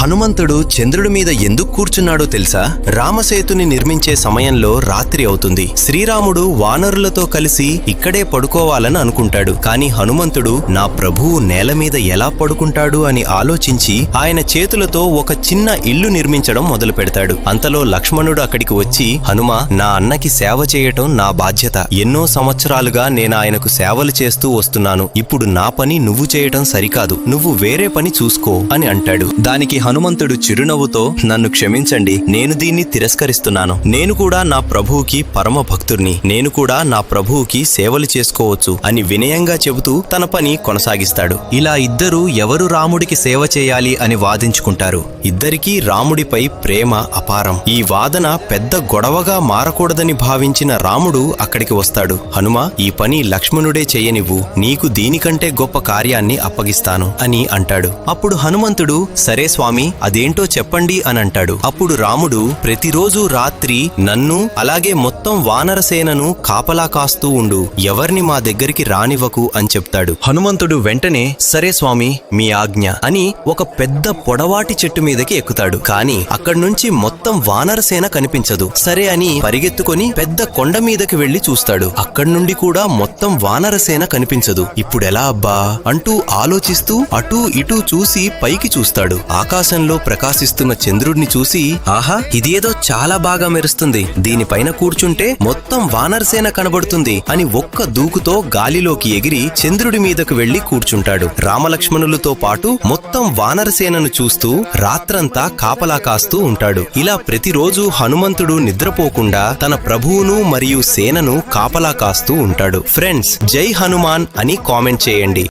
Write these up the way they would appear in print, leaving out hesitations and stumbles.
హనుమంతుడు చంద్రుడి మీద ఎందుకు కూర్చున్నాడో తెలుసా? రామసేతుని నిర్మించే సమయంలో రాత్రి అవుతుంది. శ్రీరాముడు వానరులతో కలిసి ఇక్కడే పడుకోవాలని అనుకుంటాడు. కాని హనుమంతుడు నా ప్రభువు నేల మీద ఎలా పడుకుంటాడు అని ఆలోచించి ఆయన చేతులతో ఒక చిన్న ఇల్లు నిర్మించడం మొదలు పెడతాడు. అంతలో లక్ష్మణుడు అక్కడికి వచ్చి, హనుమా, నా అన్నకి సేవ చేయటం నా బాధ్యత. ఎన్నో సంవత్సరాలుగా నేను ఆయనకు సేవలు చేస్తూ వస్తున్నాను. ఇప్పుడు నా పని నువ్వు చేయటం సరికాదు. నువ్వు వేరే పని చూసుకో అని అంటాడు. దానికి హనుమంతుడు చిరునవ్వుతో, నన్ను క్షమించండి, నేను దీన్ని తిరస్కరిస్తున్నాను. నేను కూడా నా ప్రభువుకి పరమ భక్తుర్ని. నేను కూడా నా ప్రభువుకి సేవలు చేసుకోవచ్చు అని వినయంగా చెబుతూ తన పని కొనసాగిస్తాడు. ఇలా ఇద్దరూ ఎవరు రాముడికి సేవ చేయాలి అని వాదించుకుంటారు. ఇద్దరికీ రాముడిపై ప్రేమ అపారం. ఈ వాదన పెద్ద గొడవగా మారకూడదని భావించిన రాముడు అక్కడికి వస్తాడు. హనుమా, ఈ పని లక్ష్మణుడే చెయ్యనివ్వు, నీకు దీనికంటే గొప్ప కార్యాన్ని అప్పగిస్తాను అని అంటాడు. అప్పుడు హనుమంతుడు, సరే స్వామి, అదేంటో చెప్పండి అని అంటాడు. అప్పుడు రాముడు, ప్రతిరోజు రాత్రి నన్ను అలాగే మొత్తం వానరసేనను కాపలా కాస్తూ ఉండు, ఎవర్ని మా దగ్గరికి రానివ్వకు అని చెప్తాడు. హనుమంతుడు వెంటనే సరే స్వామి, మీ ఆజ్ఞ అని ఒక పెద్ద పొడవాటి చెట్టు మీదకి ఎక్కుతాడు. కాని అక్కడి నుంచి మొత్తం వానరసేన కనిపించదు. సరే అని పరిగెత్తుకొని పెద్ద కొండ మీదకి వెళ్లి చూస్తాడు. అక్కడి నుండి కూడా మొత్తం వానరసేన కనిపించదు. ఇప్పుడెలా అబ్బా అంటూ ఆలోచిస్తూ అటూ ఇటూ చూసి పైకి చూస్తాడు. ఆకాశంలో ప్రకాశిస్తున్న చంద్రుడిని చూసి, ఆహా, ఇదేదో చాలా బాగా మెరుస్తుంది, దీనిపైన కూర్చుంటే మొత్తం వానరసేన కనబడుతుంది అని ఒక్క దూకుతో గాలిలోకి ఎగిరి చంద్రుడి మీదకు వెళ్లి కూర్చుంటాడు. రామలక్ష్మణులతో పాటు మొత్తం వానరసేనను చూస్తూ రాత్రంతా కాపలా కాస్తూ ఉంటాడు. ఇలా ప్రతిరోజు హనుమంతుడు నిద్రపోకుండా తన ప్రభువును మరియు సేనను కాపలా కాస్తూ ఉంటాడు. ఫ్రెండ్స్, జై హనుమాన్ అని కామెంట్ చేయండి.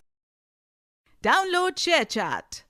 Download ShareChat.